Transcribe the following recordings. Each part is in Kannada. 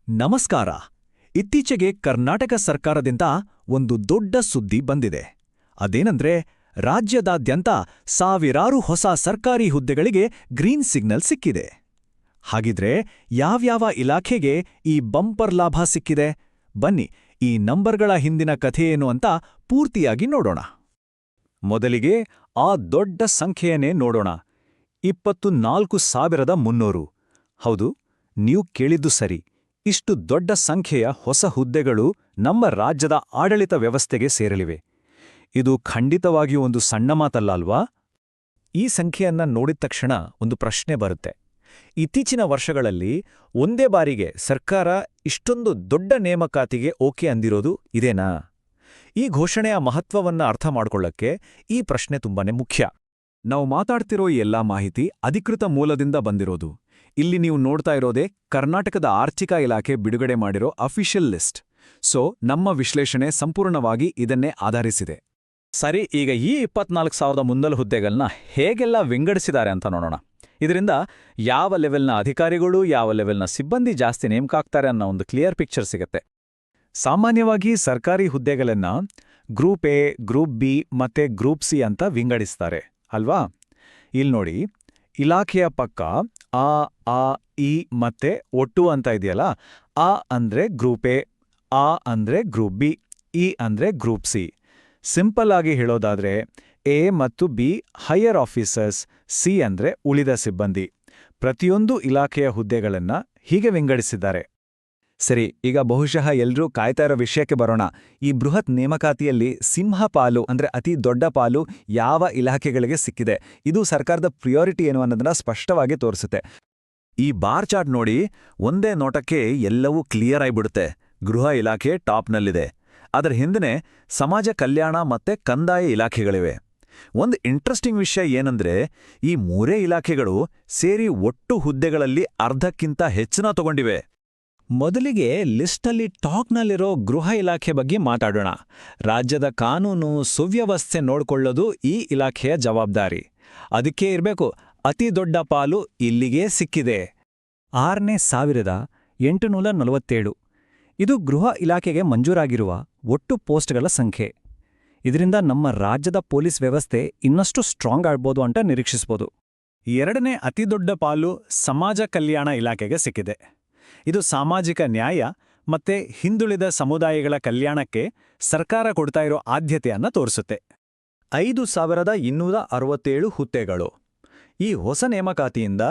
ನಮಸ್ಕಾರ. ಇತ್ತೀಚೆಗೆ ಕರ್ನಾಟಕ ಸರ್ಕಾರದಿಂದ ಒಂದು ದೊಡ್ಡ ಸುದ್ದಿ ಬಂದಿದೆ. ಅದೇನಂದ್ರೆ ರಾಜ್ಯದಾದ್ಯಂತ ಸಾವಿರಾರು ಹೊಸ ಸರ್ಕಾರಿ ಹುದ್ದೆಗಳಿಗೆ ಗ್ರೀನ್ ಸಿಗ್ನಲ್ ಸಿಕ್ಕಿದೆ. ಹಾಗಿದ್ರೆ ಯಾವ್ಯಾವ ಇಲಾಖೆಗೆ ಈ ಬಂಪರ್ ಲಾಭ ಸಿಕ್ಕಿದೆ? ಬನ್ನಿ, ಈ ನಂಬರ್ಗಳ ಹಿಂದಿನ ಕಥೆಯೇನು ಅಂತ ಪೂರ್ತಿಯಾಗಿ ನೋಡೋಣ. ಮೊದಲಿಗೆ ಆ ದೊಡ್ಡ ಸಂಖ್ಯೆಯನ್ನೇ ನೋಡೋಣ. 24,300. ಹೌದು, ನೀವು ಕೇಳಿದ್ದು ಸರಿ. ಇಷ್ಟು ದೊಡ್ಡ ಸಂಖ್ಯೆಯ ಹೊಸ ಹುದ್ದೆಗಳು ನಮ್ಮ ರಾಜ್ಯದ ಆಡಳಿತ ವ್ಯವಸ್ಥೆಗೆ ಸೇರಲಿವೆ. ಇದು ಖಂಡಿತವಾಗಿಯೂ ಒಂದು ಸಣ್ಣ ಮಾತಲ್ಲ ಅಲ್ವಾ? ಈ ಸಂಖ್ಯೆಯನ್ನ ನೋಡಿದ ತಕ್ಷಣ ಒಂದು ಪ್ರಶ್ನೆ ಬರುತ್ತೆ. ಇತ್ತೀಚಿನ ವರ್ಷಗಳಲ್ಲಿ ಒಂದೇ ಬಾರಿಗೆ ಸರ್ಕಾರ ಇಷ್ಟೊಂದು ದೊಡ್ಡ ನೇಮಕಾತಿಗೆ ಓಕೆ ಅಂದಿರೋದು ಇದೇನಾ? ಈ ಘೋಷಣೆಯ ಮಹತ್ವವನ್ನ ಅರ್ಥ ಮಾಡ್ಕೊಳ್ಳಕ್ಕೆ ಈ ಪ್ರಶ್ನೆ ತುಂಬಾನೇ ಮುಖ್ಯ. ನಾವು ಮಾತಾಡ್ತಿರೋ ಈ ಎಲ್ಲಾ ಮಾಹಿತಿ ಅಧಿಕೃತ ಮೂಲದಿಂದ ಬಂದಿರೋದು. ಇಲ್ಲಿ ನೀವು ನೋಡ್ತಾ ಇರೋದೇ ಕರ್ನಾಟಕದ ಆರ್ಥಿಕ ಇಲಾಖೆ ಬಿಡುಗಡೆ ಮಾಡಿರೋ ಅಫಿಷಿಯಲ್ ಲಿಸ್ಟ್. ಸೊ ನಮ್ಮ ವಿಶ್ಲೇಷಣೆ ಸಂಪೂರ್ಣವಾಗಿ ಇದನ್ನೇ ಆಧರಿಸಿದೆ. ಸರಿ, ಈಗ ಈ 24,300 ಹುದ್ದೆಗಳನ್ನ ಹೇಗೆಲ್ಲ ವಿಂಗಡಿಸಿದ್ದಾರೆ ಅಂತ ನೋಡೋಣ. ಇದರಿಂದ ಯಾವ ಲೆವೆಲ್ನ ಅಧಿಕಾರಿಗಳು, ಯಾವ ಲೆವೆಲ್ನ ಸಿಬ್ಬಂದಿ ಜಾಸ್ತಿ ನೇಮಕ ಆಗ್ತಾರೆ ಅನ್ನೋ ಒಂದು ಕ್ಲಿಯರ್ ಪಿಕ್ಚರ್ ಸಿಗುತ್ತೆ. ಸಾಮಾನ್ಯವಾಗಿ ಸರ್ಕಾರಿ ಹುದ್ದೆಗಳನ್ನ ಗ್ರೂಪ್ ಎ, ಗ್ರೂಪ್ ಬಿ ಮತ್ತೆ ಗ್ರೂಪ್ ಸಿ ಅಂತ ವಿಂಗಡಿಸ್ತಾರೆ ಅಲ್ವಾ? ಇಲ್ಲಿ ನೋಡಿ, ಇಲಾಖೆಯ ಪಕ್ಕ ಆ, ಇ ಮತ್ತೆ ಒಟ್ಟು ಅಂತ ಇದೆಯಲ್ಲ, ಆ ಅಂದ್ರೆ ಗ್ರೂಪ್ ಎ, ಆ ಅಂದ್ರೆ ಗ್ರೂಪ್ ಬಿ, ಇ ಅಂದ್ರೆ ಗ್ರೂಪ್ ಸಿ. ಸಿಂಪಲ್ ಆಗಿ ಹೇಳೋದಾದ್ರೆ ಎ ಮತ್ತು ಬಿ ಹೈಯರ್ ಆಫೀಸರ್ಸ್, ಸಿ ಅಂದ್ರೆ ಉಳಿದ ಸಿಬ್ಬಂದಿ. ಪ್ರತಿಯೊಂದು ಇಲಾಖೆಯ ಹುದ್ದೆಗಳನ್ನ ಹೀಗೆ ವಿಂಗಡಿಸಿದ್ದಾರೆ. ಸರಿ, ಈಗ ಬಹುಶಃ ಎಲ್ರೂ ಕಾಯ್ತಾ ಇರೋ ವಿಷಯಕ್ಕೆ ಬರೋಣ. ಈ ಬೃಹತ್ ನೇಮಕಾತಿಯಲ್ಲಿ ಸಿಂಹ ಪಾಲು ಅಂದ್ರೆ ಅತಿ ದೊಡ್ಡ ಪಾಲು ಯಾವ ಇಲಾಖೆಗಳಿಗೆ ಸಿಕ್ಕಿದೆ? ಇದು ಸರ್ಕಾರದ ಪ್ರಿಯಾರಿಟಿ ಏನು ಅನ್ನೋದನ್ನ ಸ್ಪಷ್ಟವಾಗಿ ತೋರಿಸುತ್ತೆ. ಈ ಬಾರ್ ಚಾರ್ಟ್ ನೋಡಿ, ಒಂದೇ ನೋಟಕ್ಕೆ ಎಲ್ಲವೂ ಕ್ಲಿಯರ್ ಆಗಿಬಿಡುತ್ತೆ. ಗೃಹ ಇಲಾಖೆ ಟಾಪ್ನಲ್ಲಿದೆ. ಅದರ ಹಿಂದೆನೇ ಸಮಾಜ ಕಲ್ಯಾಣ ಮತ್ತೆ ಕಂದಾಯ ಇಲಾಖೆಗಳಿವೆ. ಒಂದು ಇಂಟ್ರೆಸ್ಟಿಂಗ್ ವಿಷಯ ಏನಂದ್ರೆ, ಈ ಮೂರೇ ಇಲಾಖೆಗಳು ಸೇರಿ ಒಟ್ಟು ಹುದ್ದೆಗಳಲ್ಲಿ ಅರ್ಧಕ್ಕಿಂತ ಹೆಚ್ಚಿನ ತಗೊಂಡಿವೆ. ಮೊದಲಿಗೆ ಲಿಸ್ಟ್ನಲ್ಲಿ ಟಾಕ್ನಲ್ಲಿರೋ ಗೃಹ ಇಲಾಖೆ ಬಗ್ಗೆ ಮಾತಾಡೋಣ. ರಾಜ್ಯದ ಕಾನೂನು ಸುವ್ಯವಸ್ಥೆ ನೋಡ್ಕೊಳ್ಳೋದು ಈ ಇಲಾಖೆಯ ಜವಾಬ್ದಾರಿ. ಅದಕ್ಕೆ ಇರಬೇಕು ಅತಿ ದೊಡ್ಡ ಪಾಲು ಇಲ್ಲಿಗೇ ಸಿಕ್ಕಿದೆ. 6,847. ಇದು ಗೃಹ ಇಲಾಖೆಗೆ ಮಂಜೂರಾಗಿರುವ ಒಟ್ಟು ಪೋಸ್ಟ್ಗಳ ಸಂಖ್ಯೆ. ಇದರಿಂದ ನಮ್ಮ ರಾಜ್ಯದ ಪೊಲೀಸ್ ವ್ಯವಸ್ಥೆ ಇನ್ನಷ್ಟು ಸ್ಟ್ರಾಂಗ್ ಆಗ್ಬೋದು ಅಂತ ನಿರೀಕ್ಷಿಸ್ಬೋದು. ಎರಡನೇ ಅತಿದೊಡ್ಡ ಪಾಲು ಸಮಾಜ ಕಲ್ಯಾಣ ಇಲಾಖೆಗೆ ಸಿಕ್ಕಿದೆ. ಇದು ಸಾಮಾಜಿಕ ನ್ಯಾಯ ಮತ್ತೆ ಹಿಂದುಳಿದ ಸಮುದಾಯಗಳ ಕಲ್ಯಾಣಕ್ಕೆ ಸರ್ಕಾರ ಕೊಡ್ತಾ ಇರೋ ಆದ್ಯತೆಯನ್ನ ತೋರಿಸುತ್ತೆ. 5,267 ಹುದ್ದೆಗಳು. ಈ ಹೊಸ ನೇಮಕಾತಿಯಿಂದ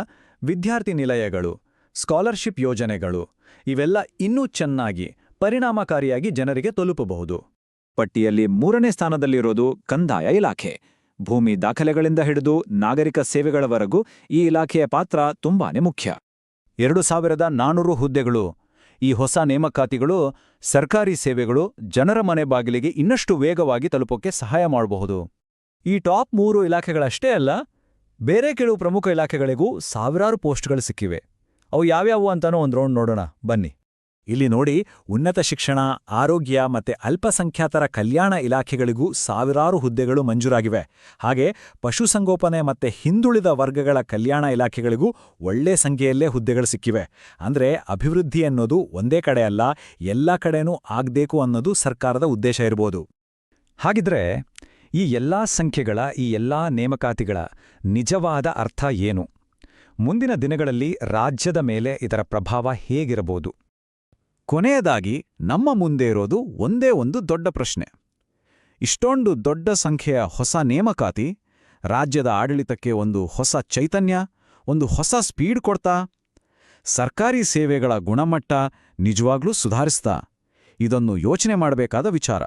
ವಿದ್ಯಾರ್ಥಿ ನಿಲಯಗಳು, ಸ್ಕಾಲರ್ಶಿಪ್ ಯೋಜನೆಗಳು ಇವೆಲ್ಲ ಇನ್ನೂ ಚೆನ್ನಾಗಿ ಪರಿಣಾಮಕಾರಿಯಾಗಿ ಜನರಿಗೆ ತಲುಪಬಹುದು. ಪಟ್ಟಿಯಲ್ಲಿ 3ನೇ ಸ್ಥಾನದಲ್ಲಿರೋದು ಕಂದಾಯ ಇಲಾಖೆ. ಭೂಮಿ ದಾಖಲೆಗಳಿಂದ ಹಿಡಿದು ನಾಗರಿಕ ಸೇವೆಗಳವರೆಗೂ ಈ ಇಲಾಖೆಯ ಪಾತ್ರ ತುಂಬಾನೇ ಮುಖ್ಯ. 2,400 ಹುದ್ದೆಗಳು. ಈ ಹೊಸ ನೇಮಕಾತಿಗಳು ಸರ್ಕಾರಿ ಸೇವೆಗಳು ಜನರ ಮನೆ ಬಾಗಿಲಿಗೆ ಇನ್ನಷ್ಟು ವೇಗವಾಗಿ ತಲುಪೋಕೆ ಸಹಾಯ ಮಾಡಬಹುದು. ಈ ಟಾಪ್ 3 ಇಲಾಖೆಗಳಷ್ಟೇ ಅಲ್ಲ, ಬೇರೆ ಕೆಲವು ಪ್ರಮುಖ ಇಲಾಖೆಗಳಿಗೂ ಸಾವಿರಾರು ಪೋಸ್ಟ್ಗಳು ಸಿಕ್ಕಿವೆ. ಅವು ಯಾವ್ಯಾವು ಅಂತಾನೂ ಒಂದು ರೌಂಡ್ ನೋಡೋಣ ಬನ್ನಿ. ಇಲ್ಲಿ ನೋಡಿ, ಉನ್ನತ ಶಿಕ್ಷಣ, ಆರೋಗ್ಯ ಮತ್ತೆ ಅಲ್ಪಸಂಖ್ಯಾತರ ಕಲ್ಯಾಣ ಇಲಾಖೆಗಳಿಗೂ ಸಾವಿರಾರು ಹುದ್ದೆಗಳು ಮಂಜೂರಾಗಿವೆ. ಹಾಗೆ ಪಶುಸಂಗೋಪನೆ ಮತ್ತೆ ಹಿಂದುಳಿದ ವರ್ಗಗಳ ಕಲ್ಯಾಣ ಇಲಾಖೆಗಳಿಗೂ ಒಳ್ಳೆ ಸಂಖ್ಯೆಯಲ್ಲೇ ಹುದ್ದೆಗಳು ಸಿಕ್ಕಿವೆ. ಅಂದ್ರೆ ಅಭಿವೃದ್ಧಿ ಅನ್ನೋದು ಒಂದೇ ಕಡೆ ಅಲ್ಲ, ಎಲ್ಲ ಕಡೆನೂ ಆಗ್ಬೇಕು ಅನ್ನೋದು ಸರ್ಕಾರದ ಉದ್ದೇಶ ಇರ್ಬೋದು. ಹಾಗಿದ್ರೆ ಈ ಎಲ್ಲಾ ಸಂಖ್ಯೆಗಳ, ಈ ಎಲ್ಲಾ ನೇಮಕಾತಿಗಳ ನಿಜವಾದ ಅರ್ಥ ಏನು? ಮುಂದಿನ ದಿನಗಳಲ್ಲಿ ರಾಜ್ಯದ ಮೇಲೆ ಇದರ ಪ್ರಭಾವ ಹೇಗಿರಬಹುದು? ಕೊನೆಯದಾಗಿ ನಮ್ಮ ಮುಂದೆ ಇರೋದು ಒಂದೇ ಒಂದು ದೊಡ್ಡ ಪ್ರಶ್ನೆ. ಇಷ್ಟೊಂದು ದೊಡ್ಡ ಸಂಖ್ಯೆಯ ಹೊಸ ನೇಮಕಾತಿ ರಾಜ್ಯದ ಆಡಳಿತಕ್ಕೆ ಒಂದು ಹೊಸ ಚೈತನ್ಯ, ಒಂದು ಹೊಸ ಸ್ಪೀಡ್ ಕೊಡ್ತಾ? ಸರ್ಕಾರಿ ಸೇವೆಗಳ ಗುಣಮಟ್ಟ ನಿಜವಾಗ್ಲೂ ಸುಧಾರಿಸ್ತಾ? ಇದನ್ನು ಯೋಚನೆ ಮಾಡಬೇಕಾದ ವಿಚಾರ.